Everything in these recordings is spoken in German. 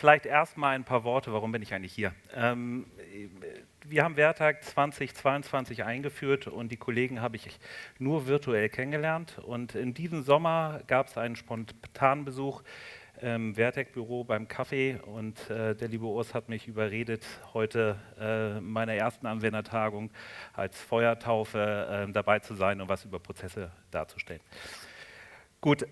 Vielleicht erstmal ein paar Worte, warum bin ich eigentlich hier? Wir haben Wertag 2022 eingeführt und die Kollegen habe ich nur virtuell kennengelernt. Und in diesem Sommer gab es einen spontanen Besuch im Wertag-Büro beim Kaffee und der liebe Urs hat mich überredet, heute meiner ersten Anwendertagung als Feuertaufe dabei zu sein und was über Prozesse darzustellen. Gut,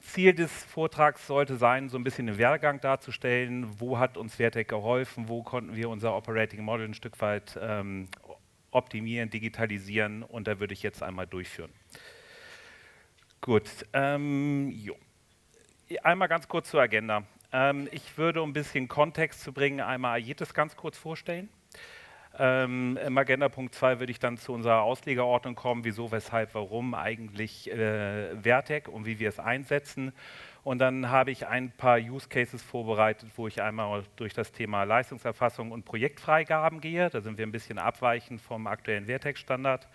Ziel des Vortrags sollte sein, so ein bisschen den Werdegang darzustellen. Wo hat uns Wertag geholfen? Wo konnten wir unser Operating Model ein Stück weit optimieren, digitalisieren? Und da würde ich jetzt einmal durchführen. Gut, einmal ganz kurz zur Agenda. Ich würde, um ein bisschen Kontext zu bringen, einmal Aietes ganz kurz vorstellen. Im Agenda-Punkt 2 würde ich dann zu unserer Auslegerordnung kommen, wieso, weshalb, warum eigentlich Wertag und wie wir es einsetzen. Und dann habe ich ein paar Use Cases vorbereitet, wo ich einmal durch das Thema Leistungserfassung und Projektfreigaben gehe. Da sind wir ein bisschen abweichend vom aktuellen Wertag-Standard.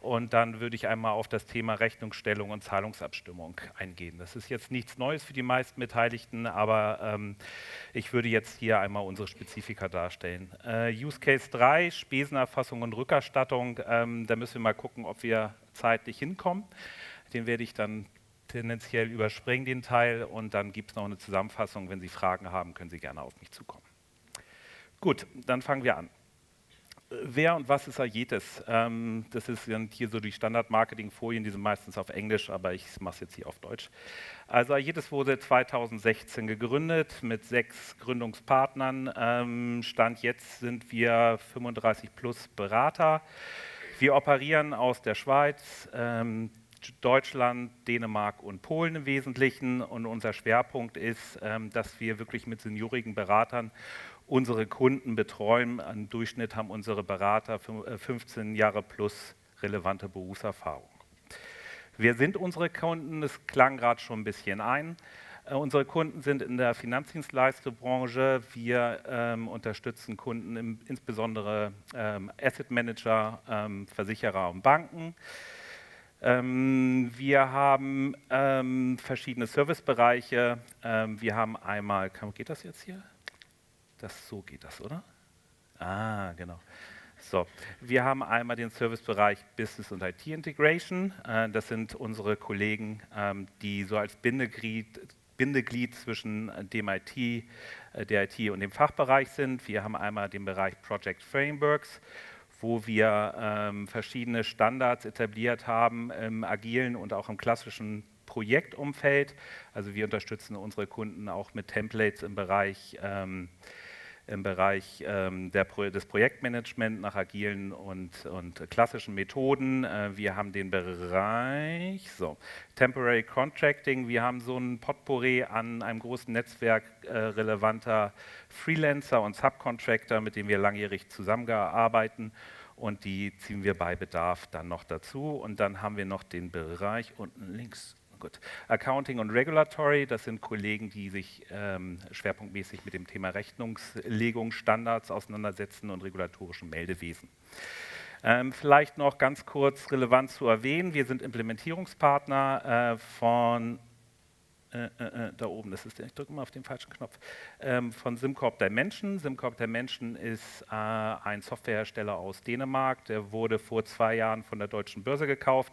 Und dann würde ich einmal auf das Thema Rechnungsstellung und Zahlungsabstimmung eingehen. Das ist jetzt nichts Neues für die meisten Beteiligten, aber ich würde jetzt hier einmal unsere Spezifika darstellen. Use Case 3, Spesenerfassung und Rückerstattung. Da müssen wir mal gucken, ob wir zeitlich hinkommen. Den werde ich dann tendenziell überspringen, den Teil. Und dann gibt es noch eine Zusammenfassung. Wenn Sie Fragen haben, können Sie gerne auf mich zukommen. Gut, dann fangen wir an. Wer und was ist Aietes? Das sind hier so die Standard-Marketing-Folien, die sind meistens auf Englisch, aber ich mache es jetzt hier auf Deutsch. Also Aietes wurde 2016 gegründet mit 6 Gründungspartnern. Stand jetzt sind wir 35 plus Berater. Wir operieren aus der Schweiz, Deutschland, Dänemark und Polen im Wesentlichen. Und unser Schwerpunkt ist, dass wir wirklich mit seniorigen Beratern unsere Kunden betreuen. Im Durchschnitt haben unsere Berater 15 Jahre plus relevante Berufserfahrung. Wer sind unsere Kunden? Das klang gerade schon ein bisschen ein. Unsere Kunden sind in der Finanzdienstleistungsbranche. Wir unterstützen Kunden, insbesondere Asset Manager, Versicherer und Banken. Wir haben verschiedene Servicebereiche. Wir haben einmal, geht das jetzt hier? So geht das, oder? Ah, genau. So, wir haben einmal den Servicebereich Business und IT Integration. Das sind unsere Kollegen, die so als Bindeglied zwischen dem IT, der IT und dem Fachbereich sind. Wir haben einmal den Bereich Project Frameworks, wo wir verschiedene Standards etabliert haben im agilen und auch im klassischen Projektumfeld. Also wir unterstützen unsere Kunden auch mit Templates im Bereich des Projektmanagements nach agilen und klassischen Methoden. Wir haben den Bereich Temporary Contracting. Wir haben so ein Potpourri an einem großen Netzwerk relevanter Freelancer und Subcontractor, mit denen wir langjährig zusammenarbeiten. Und die ziehen wir bei Bedarf dann noch dazu. Und dann haben wir noch den Bereich unten links. Gut. Accounting und Regulatory, das sind Kollegen, die sich schwerpunktmäßig mit dem Thema Rechnungslegung, Standards auseinandersetzen und regulatorischem Meldewesen. Vielleicht noch ganz kurz relevant zu erwähnen, wir sind Implementierungspartner von da oben, ich drücke mal auf den falschen Knopf, von SimCorp Dimension. SimCorp Dimension ist ein Softwarehersteller aus Dänemark, der wurde vor 2 Jahren von der Deutschen Börse gekauft.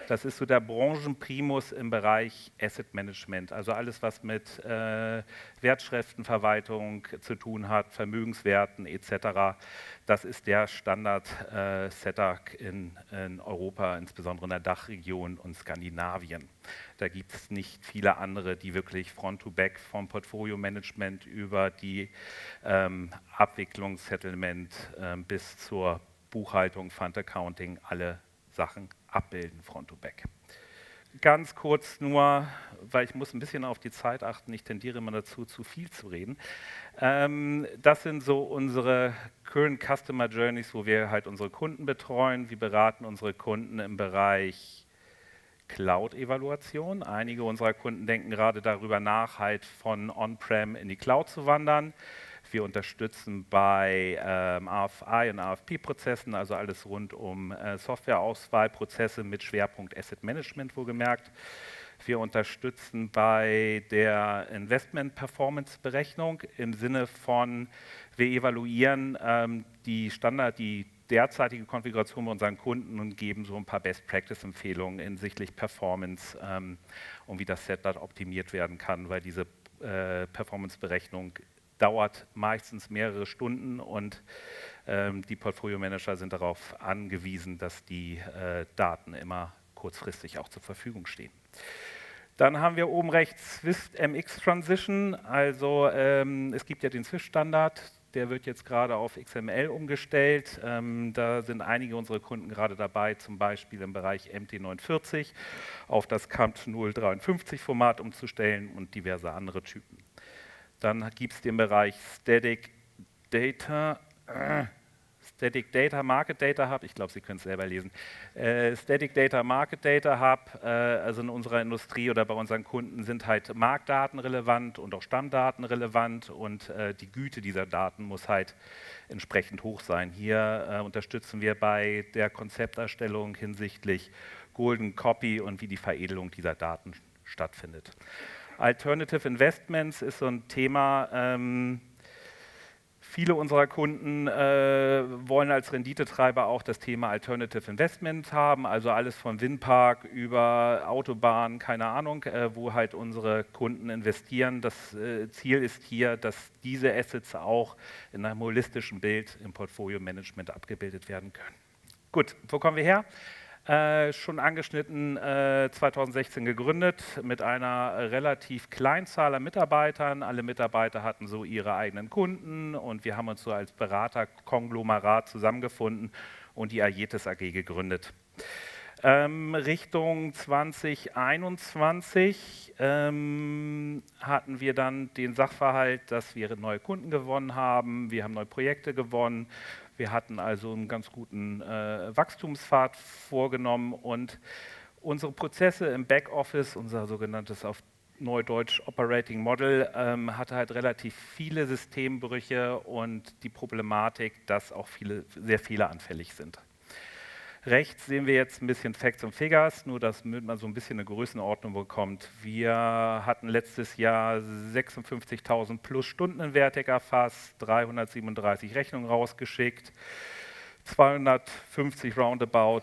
Das ist so der Branchenprimus im Bereich Asset Management, also alles, was mit Wertschriftenverwaltung zu tun hat, Vermögenswerten etc. Das ist der Standard-Setup in Europa, insbesondere in der Dachregion und Skandinavien. Da gibt es nicht viele andere, die wirklich Front-to-Back vom Portfolio-Management über die Abwicklung, Settlement bis zur Buchhaltung, Fund Accounting, alle Sachen abbilden, Front-to-Back. Ganz kurz nur, weil ich muss ein bisschen auf die Zeit achten, ich tendiere immer dazu, zu viel zu reden. Das sind so unsere Current Customer Journeys, wo wir halt unsere Kunden betreuen. Wir beraten unsere Kunden im Bereich Cloud-Evaluation. Einige unserer Kunden denken gerade darüber nach, halt von On-Prem in die Cloud zu wandern. Wir unterstützen bei AFI und AFP-Prozessen, also alles rund um Softwareauswahlprozesse mit Schwerpunkt Asset Management wohlgemerkt. Wir unterstützen bei der Investment-Performance-Berechnung im Sinne von, wir evaluieren die derzeitige Konfiguration bei unseren Kunden und geben so ein paar Best-Practice-Empfehlungen hinsichtlich Performance und wie das Setup optimiert werden kann, weil diese Performance-Berechnung dauert meistens mehrere Stunden und die Portfolio-Manager sind darauf angewiesen, dass die Daten immer kurzfristig auch zur Verfügung stehen. Dann haben wir oben rechts Swift MX Transition, also es gibt ja den Swift-Standard, der wird jetzt gerade auf XML umgestellt. Da sind einige unserer Kunden gerade dabei, zum Beispiel im Bereich MT49 auf das CAMT 053 Format umzustellen und diverse andere Typen. Dann gibt es den Bereich Static Data Market Data Hub, ich glaube, Sie können es selber lesen. Static Data Market Data Hub, also in unserer Industrie oder bei unseren Kunden sind halt Marktdaten relevant und auch Stammdaten relevant und die Güte dieser Daten muss halt entsprechend hoch sein. Hier unterstützen wir bei der Konzepterstellung hinsichtlich Golden Copy und wie die Veredelung dieser Daten stattfindet. Alternative Investments ist so ein Thema. Viele unserer Kunden wollen als Renditetreiber auch das Thema Alternative Investment haben, also alles von Windpark über Autobahn, keine Ahnung, wo halt unsere Kunden investieren. Das Ziel ist hier, dass diese Assets auch in einem holistischen Bild im Portfolio-Management abgebildet werden können. Gut, wo kommen wir her? Schon angeschnitten, 2016 gegründet mit einer relativ kleinen Zahl an Mitarbeitern. Alle Mitarbeiter hatten so ihre eigenen Kunden und wir haben uns so als Beraterkonglomerat zusammengefunden und die Aegetis AG gegründet. Richtung 2021 hatten wir dann den Sachverhalt, dass wir neue Kunden gewonnen haben, wir haben neue Projekte gewonnen. Wir hatten also einen ganz guten Wachstumspfad vorgenommen und unsere Prozesse im Backoffice, unser sogenanntes auf Neudeutsch Operating Model, hatte halt relativ viele Systembrüche und die Problematik, dass auch sehr fehleranfällig sind. Rechts sehen wir jetzt ein bisschen Facts und Figures, nur damit man so ein bisschen eine Größenordnung bekommt. Wir hatten letztes Jahr 56.000 plus Stunden in Vertec erfasst, 337 Rechnungen rausgeschickt, 250 roundabout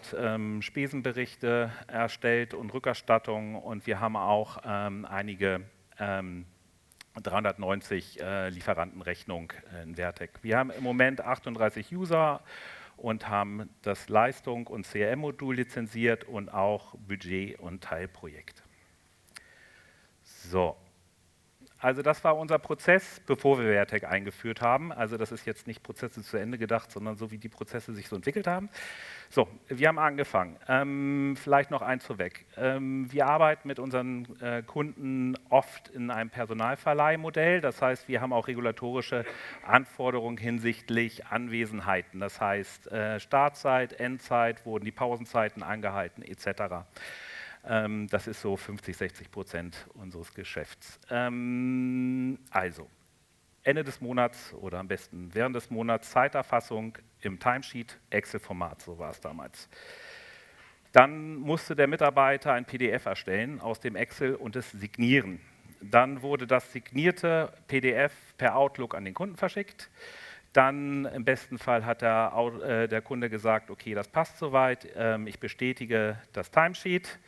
Spesenberichte erstellt und Rückerstattungen und wir haben auch einige 390 Lieferantenrechnungen in Vertec. Wir haben im Moment 38 User und haben das Leistung- und CRM-Modul lizenziert und auch Budget- und Teilprojekt. So, also das war unser Prozess, bevor wir Vertec eingeführt haben. Also das ist jetzt nicht Prozesse zu Ende gedacht, sondern so, wie die Prozesse sich so entwickelt haben. So, wir haben angefangen. Vielleicht noch eins vorweg. Wir arbeiten mit unseren Kunden oft in einem Personalverleihmodell. Das heißt, wir haben auch regulatorische Anforderungen hinsichtlich Anwesenheiten. Das heißt, Startzeit, Endzeit, wurden die Pausenzeiten angehalten etc. Das ist so 50–60% unseres Geschäfts. Also, Ende des Monats oder am besten während des Monats Zeiterfassung im Timesheet, Excel-Format, so war es damals. Dann musste der Mitarbeiter ein PDF erstellen aus dem Excel und es signieren. Dann wurde das signierte PDF per Outlook an den Kunden verschickt. Dann im besten Fall hat der Kunde gesagt, okay, das passt soweit, ich bestätige das Timesheet.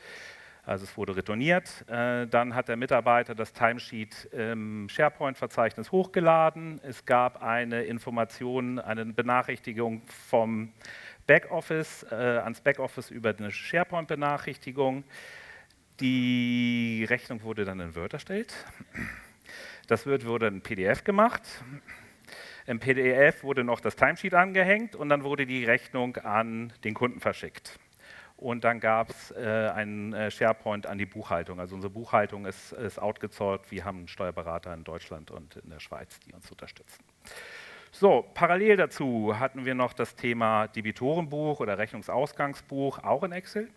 Also es wurde retourniert. Dann hat der Mitarbeiter das Timesheet im SharePoint-Verzeichnis hochgeladen. Es gab eine Information, eine Benachrichtigung vom Backoffice, ans Backoffice über eine SharePoint-Benachrichtigung. Die Rechnung wurde dann in Word erstellt. Das wurde in PDF gemacht. Im PDF wurde noch das Timesheet angehängt und dann wurde die Rechnung an den Kunden verschickt. Und dann gab es einen SharePoint an die Buchhaltung. Also unsere Buchhaltung ist outgesourced. Wir haben einen Steuerberater in Deutschland und in der Schweiz, die uns unterstützen. So, parallel dazu hatten wir noch das Thema Debitorenbuch oder Rechnungsausgangsbuch, auch in Excel.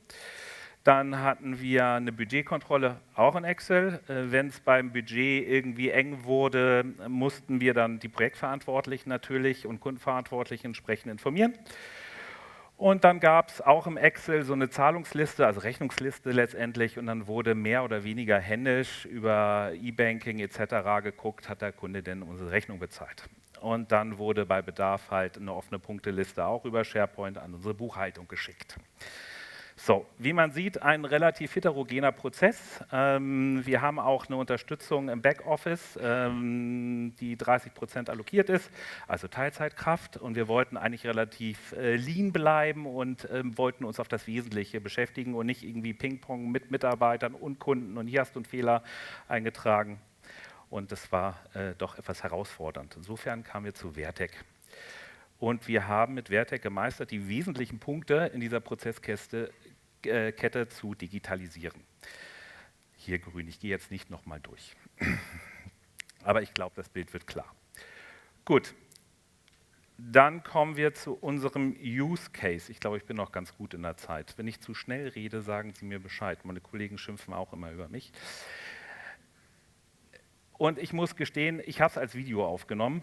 Dann hatten wir eine Budgetkontrolle, auch in Excel. Wenn es beim Budget irgendwie eng wurde, mussten wir dann die Projektverantwortlichen natürlich und Kundenverantwortlichen entsprechend informieren. Und dann gab es auch im Excel so eine Zahlungsliste, also Rechnungsliste letztendlich, und dann wurde mehr oder weniger händisch über E-Banking etc. geguckt, hat der Kunde denn unsere Rechnung bezahlt. Und dann wurde bei Bedarf halt eine offene Punkteliste auch über SharePoint an unsere Buchhaltung geschickt. So, wie man sieht, ein relativ heterogener Prozess. Wir haben auch eine Unterstützung im Backoffice, die 30% allokiert ist, also Teilzeitkraft. Und wir wollten eigentlich relativ lean bleiben und wollten uns auf das Wesentliche beschäftigen und nicht irgendwie Ping-Pong mit Mitarbeitern und Kunden und hier hast du einen Fehler eingetragen. Und das war doch etwas herausfordernd. Insofern kamen wir zu Vertec. Und wir haben mit Vertec gemeistert, die wesentlichen Punkte in dieser Prozesskette zu digitalisieren. Hier grün, ich gehe jetzt nicht nochmal durch. Aber ich glaube, das Bild wird klar. Gut, dann kommen wir zu unserem Use Case. Ich glaube, ich bin noch ganz gut in der Zeit. Wenn ich zu schnell rede, sagen Sie mir Bescheid. Meine Kollegen schimpfen auch immer über mich. Und ich muss gestehen, ich habe es als Video aufgenommen,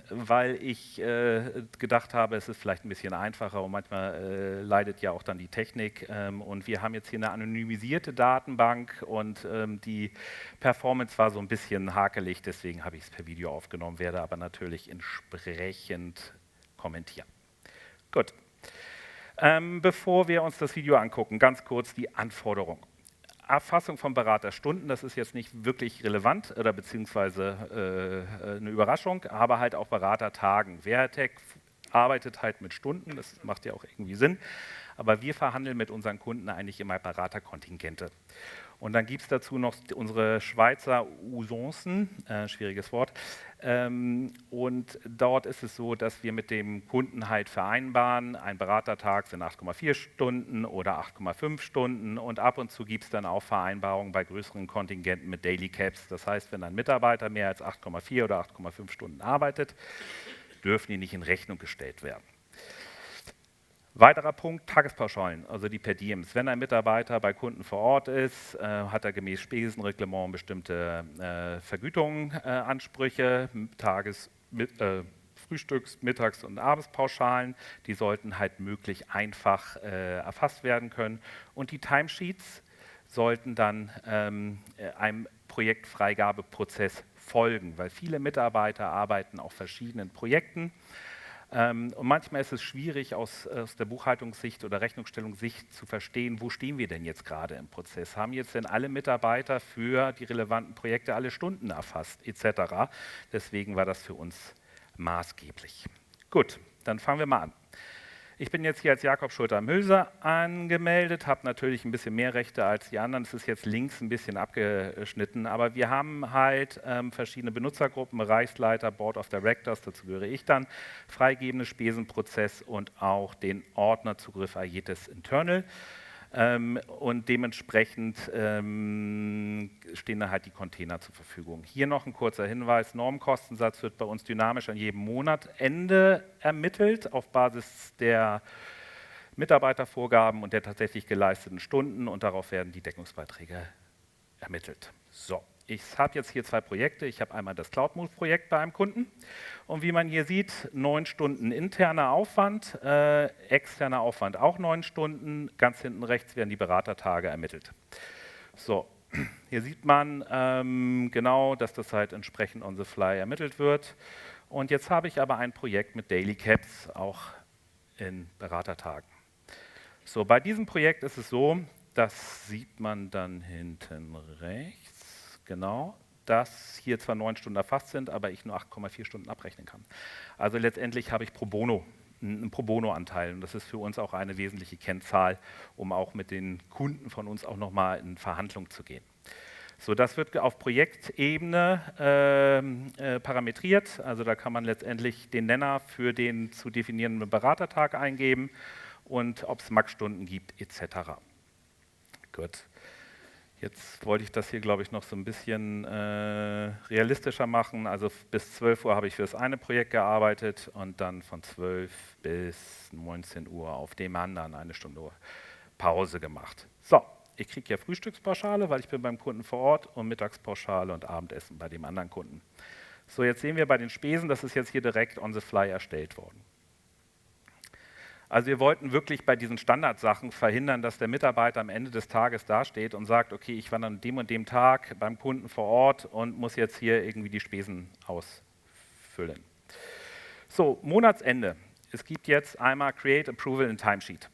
weil ich gedacht habe, es ist vielleicht ein bisschen einfacher und manchmal leidet ja auch dann die Technik. Und wir haben jetzt hier eine anonymisierte Datenbank und die Performance war so ein bisschen hakelig, deswegen habe ich es per Video aufgenommen, werde aber natürlich entsprechend kommentieren. Gut. Bevor wir uns das Video angucken, ganz kurz die Anforderung. Erfassung von Beraterstunden, das ist jetzt nicht wirklich relevant oder beziehungsweise eine Überraschung, aber halt auch Beratertagen. Vertec arbeitet halt mit Stunden, das macht ja auch irgendwie Sinn, aber wir verhandeln mit unseren Kunden eigentlich immer Beraterkontingente. Und dann gibt es dazu noch unsere Schweizer Usancen, schwieriges Wort. Und dort ist es so, dass wir mit dem Kunden halt vereinbaren, ein Beratertag sind 8,4 Stunden oder 8,5 Stunden und ab und zu gibt es dann auch Vereinbarungen bei größeren Kontingenten mit Daily Caps. Das heißt, wenn ein Mitarbeiter mehr als 8,4 oder 8,5 Stunden arbeitet, dürfen die nicht in Rechnung gestellt werden. Weiterer Punkt, Tagespauschalen, also die per Diems. Wenn ein Mitarbeiter bei Kunden vor Ort ist, hat er gemäß Spesenreglement bestimmte Vergütungsansprüche, Frühstücks-, Mittags- und Abendspauschalen. Die sollten halt möglichst einfach erfasst werden können. Und die Timesheets sollten dann einem Projektfreigabeprozess folgen, weil viele Mitarbeiter arbeiten auf verschiedenen Projekten. Und manchmal ist es schwierig, aus der Buchhaltungssicht oder Rechnungsstellungssicht zu verstehen, wo stehen wir denn jetzt gerade im Prozess? Haben jetzt denn alle Mitarbeiter für die relevanten Projekte alle Stunden erfasst, etc.? Deswegen war das für uns maßgeblich. Gut, dann fangen wir mal an. Ich bin jetzt hier als Jakob Schulter-Mülser angemeldet, habe natürlich ein bisschen mehr Rechte als die anderen. Es ist jetzt links ein bisschen abgeschnitten, aber wir haben halt verschiedene Benutzergruppen, Bereichsleiter, Board of Directors, dazu gehöre ich dann, freigebende Spesenprozess und auch den Ordnerzugriff Aietes Internal. Und dementsprechend stehen da halt die Container zur Verfügung. Hier noch ein kurzer Hinweis, Normkostensatz wird bei uns dynamisch an jedem Monatende ermittelt auf Basis der Mitarbeitervorgaben und der tatsächlich geleisteten Stunden und darauf werden die Deckungsbeiträge ermittelt. So. Ich habe jetzt hier zwei Projekte. Ich habe einmal das CloudMove-Projekt bei einem Kunden und wie man hier sieht, 9 Stunden interner Aufwand, externer Aufwand auch 9 Stunden. Ganz hinten rechts werden die Beratertage ermittelt. So, hier sieht man genau, dass das halt entsprechend on the fly ermittelt wird. Und jetzt habe ich aber ein Projekt mit Daily Caps, auch in Beratertagen. So, bei diesem Projekt ist es so, das sieht man dann hinten rechts. Genau, dass hier zwar 9 Stunden erfasst sind, aber ich nur 8,4 Stunden abrechnen kann. Also letztendlich habe ich Pro Bono, einen Pro Bono-Anteil und das ist für uns auch eine wesentliche Kennzahl, um auch mit den Kunden von uns auch nochmal in Verhandlung zu gehen. So, das wird auf Projektebene parametriert, also da kann man letztendlich den Nenner für den zu definierenden Beratertag eingeben und ob es Max-Stunden gibt etc. Gut. Jetzt wollte ich das hier, glaube ich, noch so ein bisschen realistischer machen. Also bis 12 Uhr habe ich für das eine Projekt gearbeitet und dann von 12 bis 19 Uhr auf dem anderen eine Stunde Pause gemacht. So, ich kriege ja Frühstückspauschale, weil ich bin beim Kunden vor Ort und Mittagspauschale und Abendessen bei dem anderen Kunden. So, jetzt sehen wir bei den Spesen, das ist jetzt hier direkt on the fly erstellt worden. Also wir wollten wirklich bei diesen Standardsachen verhindern, dass der Mitarbeiter am Ende des Tages dasteht und sagt, okay, ich war an dem und dem Tag beim Kunden vor Ort und muss jetzt hier irgendwie die Spesen ausfüllen. So, Monatsende. Es gibt jetzt einmal Create, Approval und Timesheet.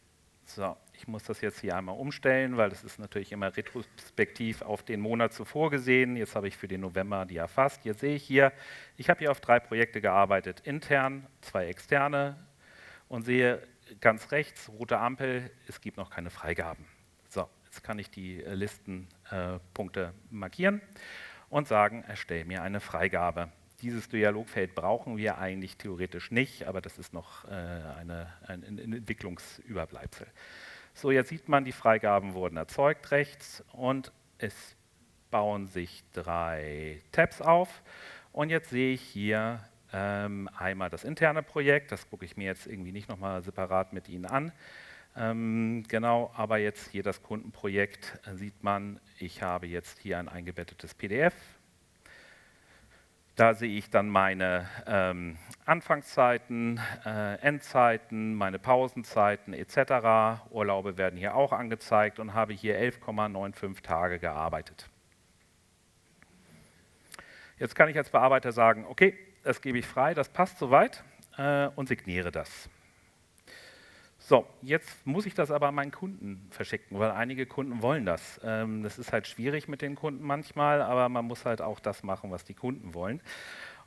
So, ich muss das jetzt hier einmal umstellen, weil das ist natürlich immer retrospektiv auf den Monat zuvor gesehen. Jetzt habe ich für den November die erfasst. Jetzt sehe ich hier, ich habe hier auf 3 Projekte gearbeitet, intern, 2 externe und sehe ganz rechts, rote Ampel, es gibt noch keine Freigaben. So, jetzt kann ich die Listenpunkte markieren und sagen, erstelle mir eine Freigabe. Dieses Dialogfeld brauchen wir eigentlich theoretisch nicht, aber das ist noch ein Entwicklungsüberbleibsel. So, jetzt sieht man, die Freigaben wurden erzeugt rechts und es bauen sich 3 Tabs auf. Und jetzt sehe ich hier einmal das interne Projekt, das gucke ich mir jetzt irgendwie nicht nochmal separat mit Ihnen an. Genau, aber jetzt hier das Kundenprojekt sieht man, ich habe jetzt hier ein eingebettetes PDF. Da sehe ich dann meine Anfangszeiten, Endzeiten, meine Pausenzeiten etc. Urlaube werden hier auch angezeigt und habe hier 11,95 Tage gearbeitet. Jetzt kann ich als Bearbeiter sagen, okay, das gebe ich frei, das passt soweit und signiere das. So, jetzt muss ich das aber an meinen Kunden verschicken, weil einige Kunden wollen das. Das ist halt schwierig mit den Kunden manchmal, aber man muss halt auch das machen, was die Kunden wollen.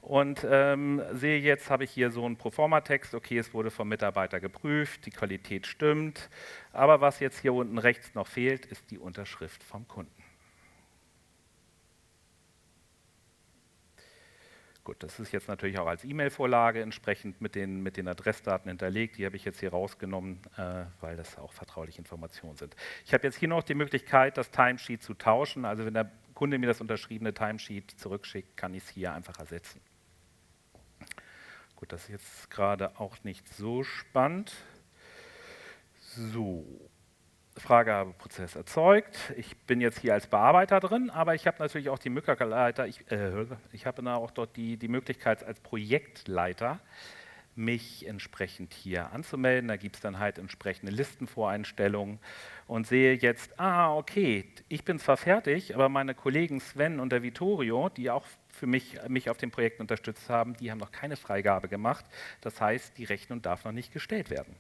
Und sehe jetzt, habe ich hier so einen Proforma-Text, okay, es wurde vom Mitarbeiter geprüft, die Qualität stimmt, aber was jetzt hier unten rechts noch fehlt, ist die Unterschrift vom Kunden. Gut, das ist jetzt natürlich auch als E-Mail-Vorlage entsprechend mit den Adressdaten hinterlegt. Die habe ich jetzt hier rausgenommen, weil das auch vertrauliche Informationen sind. Ich habe jetzt hier noch die Möglichkeit, das Timesheet zu tauschen. Also wenn der Kunde mir das unterschriebene Timesheet zurückschickt, kann ich es hier einfach ersetzen. Gut, das ist jetzt gerade auch nicht so spannend. So. Freigabeprozess erzeugt. Ich bin jetzt hier als Bearbeiter drin, aber ich habe natürlich auch die Möglichkeit, ich habe auch dort die Möglichkeit als Projektleiter mich entsprechend hier anzumelden. Da gibt es dann halt entsprechende Listenvoreinstellungen und sehe jetzt, okay, ich bin zwar fertig, aber meine Kollegen Sven und der Vittorio, die auch für mich auf dem Projekt unterstützt haben, die haben noch keine Freigabe gemacht. Das heißt, die Rechnung darf noch nicht gestellt werden.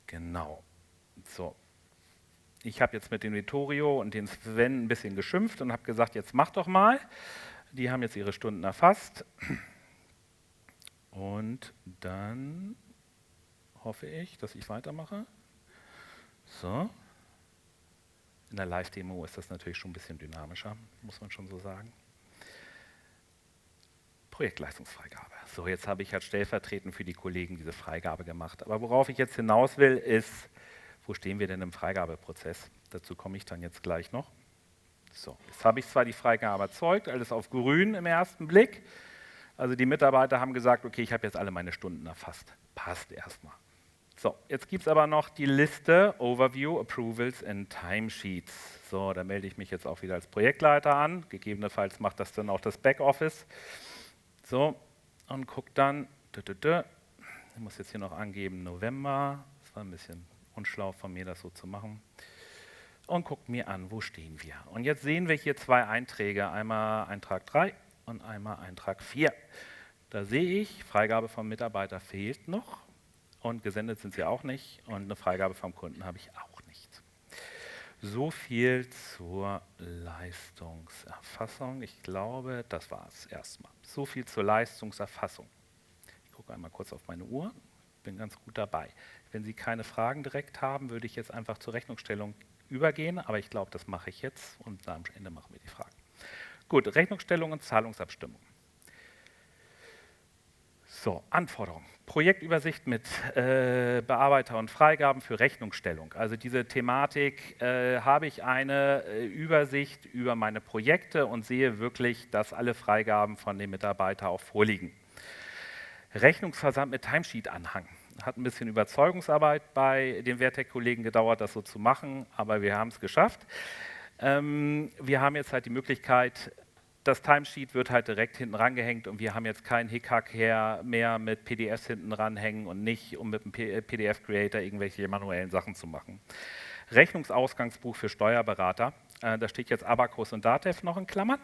Genau. So. Ich habe jetzt mit dem Vittorio und dem Sven ein bisschen geschimpft und habe gesagt, jetzt mach doch mal. Die haben jetzt ihre Stunden erfasst. Und dann hoffe ich, dass ich weitermache. So. In der Live-Demo ist das natürlich schon ein bisschen dynamischer, muss man schon so sagen. Projektleistungsfreigabe. So, jetzt habe ich halt stellvertretend für die Kollegen diese Freigabe gemacht. Aber worauf ich jetzt hinaus will, ist, wo stehen wir denn im Freigabeprozess? Dazu komme ich dann jetzt gleich noch. So, jetzt habe ich zwar die Freigabe erzeugt, alles auf grün im ersten Blick. Also die Mitarbeiter haben gesagt, okay, ich habe jetzt alle meine Stunden erfasst. Passt erstmal. So, jetzt gibt es aber noch die Liste Overview, Approvals and Timesheets. So, da melde ich mich jetzt auch wieder als Projektleiter an. Gegebenenfalls macht das dann auch das Backoffice. So, und guck dann, ich muss jetzt hier noch angeben, November, das war ein bisschen unschlau von mir, das so zu machen, und guck mir an, wo stehen wir. Und jetzt sehen wir hier 2 Einträge, einmal Eintrag 3 und einmal Eintrag 4. Da sehe ich, Freigabe vom Mitarbeiter fehlt noch und gesendet sind sie auch nicht und eine Freigabe vom Kunden habe ich auch nicht. So viel zur Leistungserfassung. Ich glaube, das war es erstmal. So viel zur Leistungserfassung. Ich gucke einmal kurz auf meine Uhr. Bin ganz gut dabei. Wenn Sie keine Fragen direkt haben, würde ich jetzt einfach zur Rechnungsstellung übergehen. Aber ich glaube, das mache ich jetzt und am Ende machen wir die Fragen. Gut, Rechnungsstellung und Zahlungsabstimmung. So, Anforderungen. Projektübersicht mit Bearbeiter und Freigaben für Rechnungsstellung. Also diese Thematik, habe ich eine Übersicht über meine Projekte und sehe wirklich, dass alle Freigaben von dem Mitarbeiter auch vorliegen. Rechnungsversand mit Timesheet-Anhang. Hat ein bisschen Überzeugungsarbeit bei den Vertec-Kollegen gedauert, das so zu machen, aber wir haben es geschafft. Wir haben jetzt halt die Möglichkeit, das Timesheet wird halt direkt hinten rangehängt und wir haben jetzt keinen Hickhack mehr mit PDFs hinten ranhängen und nicht, um mit dem PDF-Creator irgendwelche manuellen Sachen zu machen. Rechnungsausgangsbuch für Steuerberater. Da steht jetzt Abacus und Datev noch in Klammern.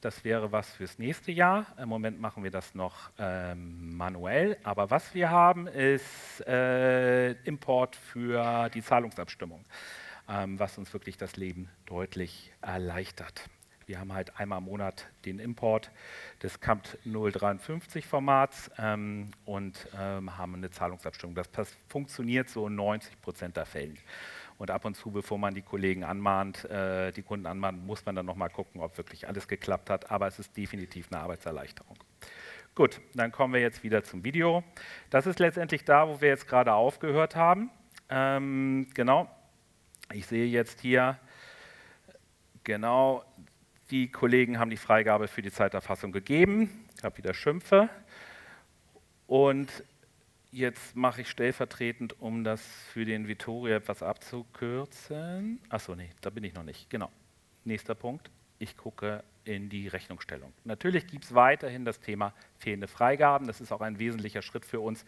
Das wäre was fürs nächste Jahr. Im Moment machen wir das noch manuell. Aber was wir haben, ist Import für die Zahlungsabstimmung, was uns wirklich das Leben deutlich erleichtert. Wir haben halt einmal im Monat den Import des CAMT 053 Formats und haben eine Zahlungsabstimmung. Das funktioniert so in 90% der Fällen. Und ab und zu, bevor man die Kollegen anmahnt, die Kunden anmahnt, muss man dann nochmal gucken, ob wirklich alles geklappt hat. Aber es ist definitiv eine Arbeitserleichterung. Gut, dann kommen wir jetzt wieder zum Video. Das ist letztendlich da, wo wir jetzt gerade aufgehört haben. Genau, ich sehe jetzt hier, genau, die Kollegen haben die Freigabe für die Zeiterfassung gegeben. Ich habe wieder Schimpfe. Und jetzt mache ich stellvertretend, um das für den Vittorio etwas abzukürzen. Achso, nee, da bin ich noch nicht. Genau. Nächster Punkt. Ich gucke in die Rechnungsstellung. Natürlich gibt es weiterhin das Thema fehlende Freigaben. Das ist auch ein wesentlicher Schritt für uns,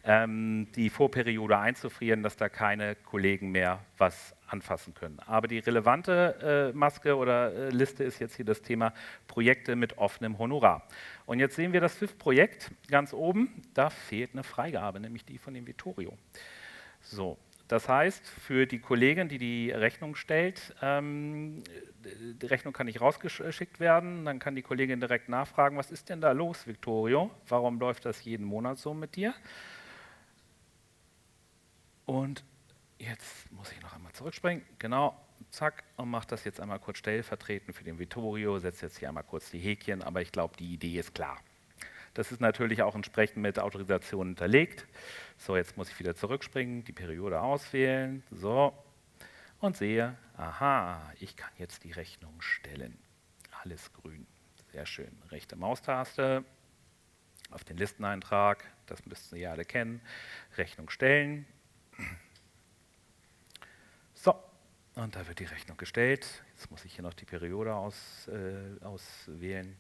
die Vorperiode einzufrieren, dass da keine Kollegen mehr was anfassen können. Aber die relevante Maske oder Liste ist jetzt hier das Thema Projekte mit offenem Honorar. Und jetzt sehen wir das FIF-Projekt ganz oben. Da fehlt eine Freigabe, nämlich die von dem Vittorio. So. Das heißt, für die Kollegin, die die Rechnung stellt, die Rechnung kann nicht rausgeschickt werden, dann kann die Kollegin direkt nachfragen, was ist denn da los, Vittorio? Warum läuft das jeden Monat so mit dir? Und jetzt muss ich noch einmal zurückspringen, genau, zack, und mache das jetzt einmal kurz stellvertretend für den Vittorio, setze jetzt hier einmal kurz die Häkchen, aber ich glaube, die Idee ist klar. Das ist natürlich auch entsprechend mit Autorisation hinterlegt. So, jetzt muss ich wieder zurückspringen, die Periode auswählen, so, und sehe, aha, ich kann jetzt die Rechnung stellen. Alles grün, sehr schön. Rechte Maustaste auf den Listeneintrag, das müssten Sie ja alle kennen, Rechnung stellen. So, und da wird die Rechnung gestellt. Jetzt muss ich hier noch die Periode auswählen.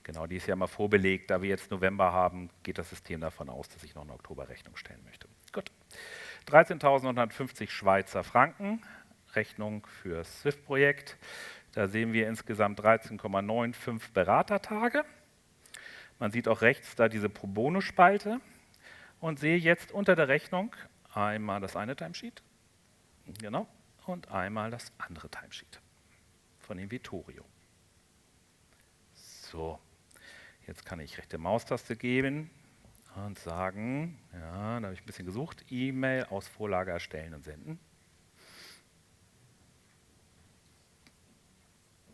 Genau, die ist ja mal vorbelegt. Da wir jetzt November haben, geht das System davon aus, dass ich noch eine Oktoberrechnung stellen möchte. Gut. 13.150 Schweizer Franken, Rechnung für das SWIFT-Projekt. Da sehen wir insgesamt 13,95 Beratertage. Man sieht auch rechts da diese Pro-Bono-Spalte und sehe jetzt unter der Rechnung einmal das eine Timesheet, genau, und einmal das andere Timesheet von dem Vittorio. So. Jetzt kann ich rechte Maustaste geben und sagen, ja, da habe ich ein bisschen gesucht, E-Mail aus Vorlage erstellen und senden.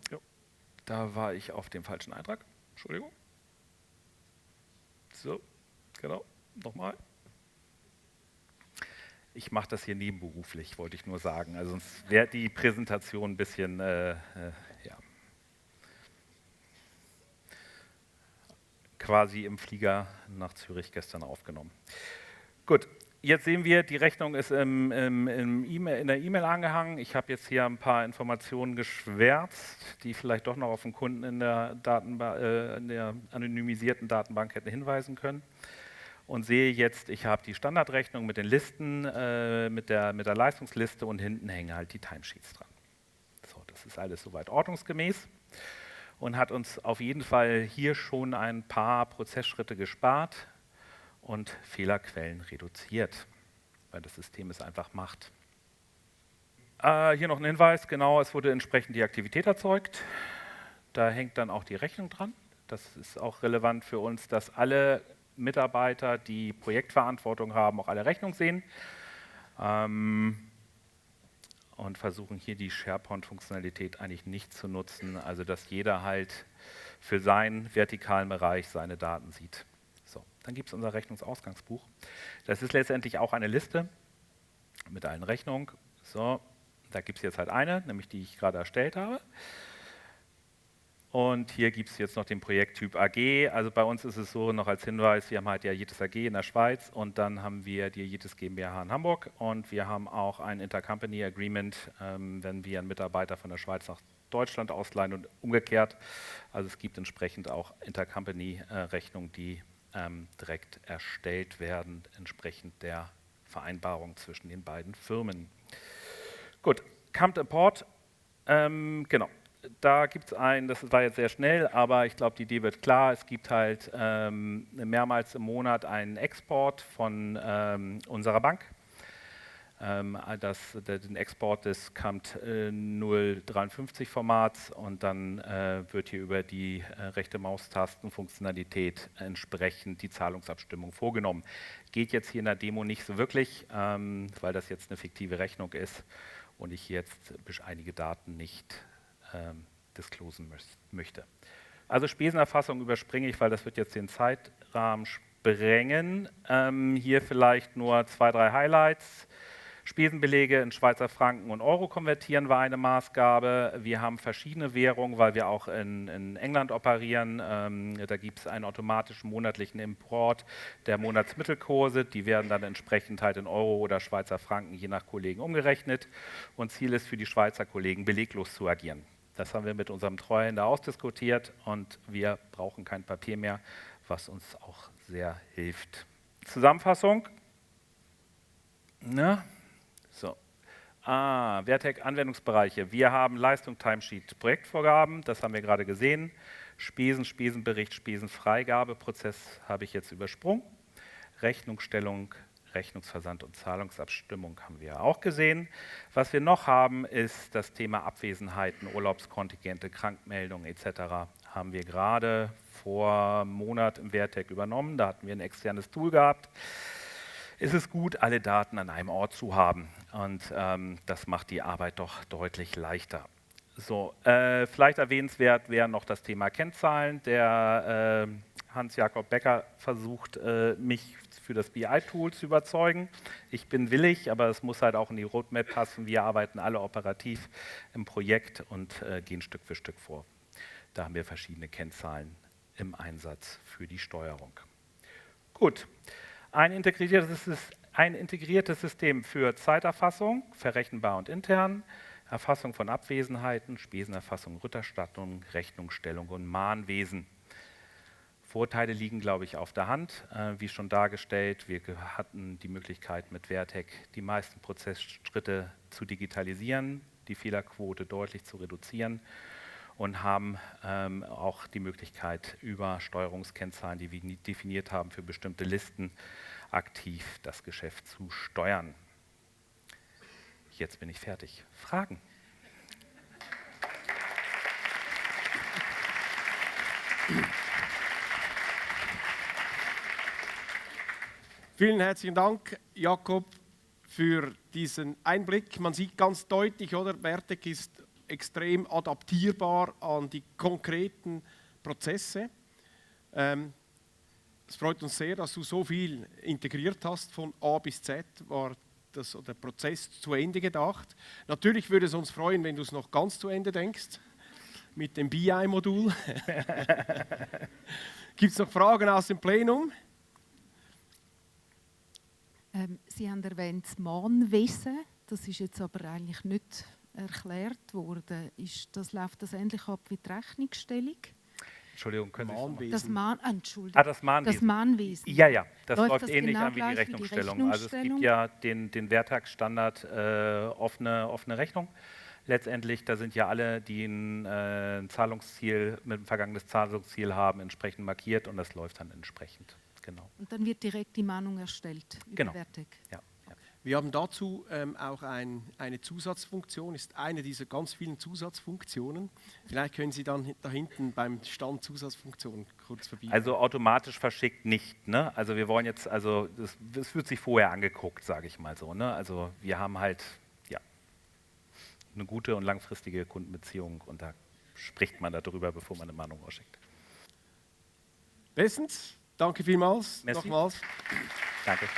Jo, da war ich auf dem falschen Eintrag. Entschuldigung. So, genau, nochmal. Ich mache das hier nebenberuflich, wollte ich nur sagen. Also sonst wäre die Präsentation ein bisschen, ja, quasi im Flieger nach Zürich gestern aufgenommen. Gut, jetzt sehen wir, die Rechnung ist in der E-Mail angehangen. Ich habe jetzt hier ein paar Informationen geschwärzt, die vielleicht doch noch auf den Kunden in der anonymisierten Datenbank hätten hinweisen können. Und sehe jetzt, ich habe die Standardrechnung mit den Listen, mit der Leistungsliste und hinten hängen halt die Timesheets dran. So, das ist alles soweit ordnungsgemäß und hat uns auf jeden Fall hier schon ein paar Prozessschritte gespart und Fehlerquellen reduziert, weil das System es einfach macht. Hier noch ein Hinweis, genau, es wurde entsprechend die Aktivität erzeugt. Da hängt dann auch die Rechnung dran. Das ist auch relevant für uns, dass alle Mitarbeiter, die Projektverantwortung haben, auch alle Rechnung sehen. Und versuchen hier die SharePoint-Funktionalität eigentlich nicht zu nutzen, also dass jeder halt für seinen vertikalen Bereich seine Daten sieht. So, dann gibt es unser Rechnungsausgangsbuch. Das ist letztendlich auch eine Liste mit allen Rechnungen. So, da gibt es jetzt halt eine, nämlich die ich gerade erstellt habe. Und hier gibt es jetzt noch den Projekttyp AG. Also bei uns ist es so, noch als Hinweis, wir haben halt ja jedes AG in der Schweiz und dann haben wir die jedes GmbH in Hamburg und wir haben auch ein Intercompany Agreement, wenn wir einen Mitarbeiter von der Schweiz nach Deutschland ausleihen und umgekehrt. Also es gibt entsprechend auch Intercompany-Rechnungen, die direkt erstellt werden, entsprechend der Vereinbarung zwischen den beiden Firmen. Gut, Compt Import, genau. Da gibt es das war jetzt sehr schnell, aber ich glaube, die Idee wird klar. Es gibt halt mehrmals im Monat einen Export von unserer Bank. Den Export des CAMT 053 Formats und dann wird hier über die rechte Maustastenfunktionalität entsprechend die Zahlungsabstimmung vorgenommen. Geht jetzt hier in der Demo nicht so wirklich, weil das jetzt eine fiktive Rechnung ist und ich jetzt einige Daten nicht disclosen möchte. Also Spesenerfassung überspringe ich, weil das wird jetzt den Zeitrahmen sprengen. Hier vielleicht nur 2, 3 Highlights. Spesenbelege in Schweizer Franken und Euro konvertieren war eine Maßgabe. Wir haben verschiedene Währungen, weil wir auch in England operieren. Da gibt es einen automatischen monatlichen Import der Monatsmittelkurse. Die werden dann entsprechend halt in Euro oder Schweizer Franken je nach Kollegen umgerechnet. Und Ziel ist für die Schweizer Kollegen, beleglos zu agieren. Das haben wir mit unserem Treuhänder ausdiskutiert und wir brauchen kein Papier mehr, was uns auch sehr hilft. Zusammenfassung. Na? So. Vertec-Anwendungsbereiche. Wir haben Leistung, Timesheet, Projektvorgaben, das haben wir gerade gesehen. Spesen, Spesenbericht, Spesenfreigabeprozess habe ich jetzt übersprungen. Rechnungsstellung, Rechnungsversand und Zahlungsabstimmung haben wir auch gesehen. Was wir noch haben, ist das Thema Abwesenheiten, Urlaubskontingente, Krankmeldungen etc. haben wir gerade vor einem Monat im Vertec übernommen. Da hatten wir ein externes Tool gehabt. Ist es gut, alle Daten an einem Ort zu haben und das macht die Arbeit doch deutlich leichter. So, vielleicht erwähnenswert wäre noch das Thema Kennzahlen. Der Hans-Jakob Becker versucht, mich für das BI-Tool zu überzeugen. Ich bin willig, aber es muss halt auch in die Roadmap passen. Wir arbeiten alle operativ im Projekt und gehen Stück für Stück vor. Da haben wir verschiedene Kennzahlen im Einsatz für die Steuerung. Gut. Ein integriertes System für Zeiterfassung, verrechenbar und intern, Erfassung von Abwesenheiten, Spesenerfassung, Rückerstattung, Rechnungsstellung und Mahnwesen. Vorteile liegen, glaube ich, auf der Hand. Wie schon dargestellt, wir hatten die Möglichkeit mit Vertec die meisten Prozessschritte zu digitalisieren, die Fehlerquote deutlich zu reduzieren und haben auch die Möglichkeit, über Steuerungskennzahlen, die wir definiert haben, für bestimmte Listen aktiv das Geschäft zu steuern. Jetzt bin ich fertig. Fragen? Vielen herzlichen Dank, Jakob, für diesen Einblick. Man sieht ganz deutlich, oder, Vertec ist extrem adaptierbar an die konkreten Prozesse. Es freut uns sehr, dass du so viel integriert hast. Von A bis Z war der Prozess zu Ende gedacht. Natürlich würde es uns freuen, wenn du es noch ganz zu Ende denkst, mit dem BI-Modul. Gibt es noch Fragen aus dem Plenum? Sie haben erwähnt das Mahnwesen. Das ist jetzt aber eigentlich nicht erklärt worden. Läuft das ähnlich ab wie die Rechnungsstellung? Entschuldigung, können Sie das Mahnwesen. Das Mahnwesen. Ja, das läuft ähnlich genau an wie die Rechnungsstellung. Also es gibt ja den Vertec-Standard offene Rechnung. Letztendlich, da sind ja alle, die ein Zahlungsziel mit einem vergangenes Zahlungsziel haben, entsprechend markiert und das läuft dann entsprechend. Genau. Und dann wird direkt die Mahnung erstellt über Vertec. Ja. Wir haben dazu auch eine Zusatzfunktion, ist eine dieser ganz vielen Zusatzfunktionen. Vielleicht können Sie dann da hinten beim Stand Zusatzfunktionen kurz verbieten. Also automatisch verschickt nicht, ne? Also wir wollen jetzt, also das wird sich vorher angeguckt, sage ich mal so, ne? Also wir haben halt eine gute und langfristige Kundenbeziehung und da spricht man darüber, bevor man eine Mahnung ausschickt. Bestens, danke vielmals. Merci. Nochmals. Danke.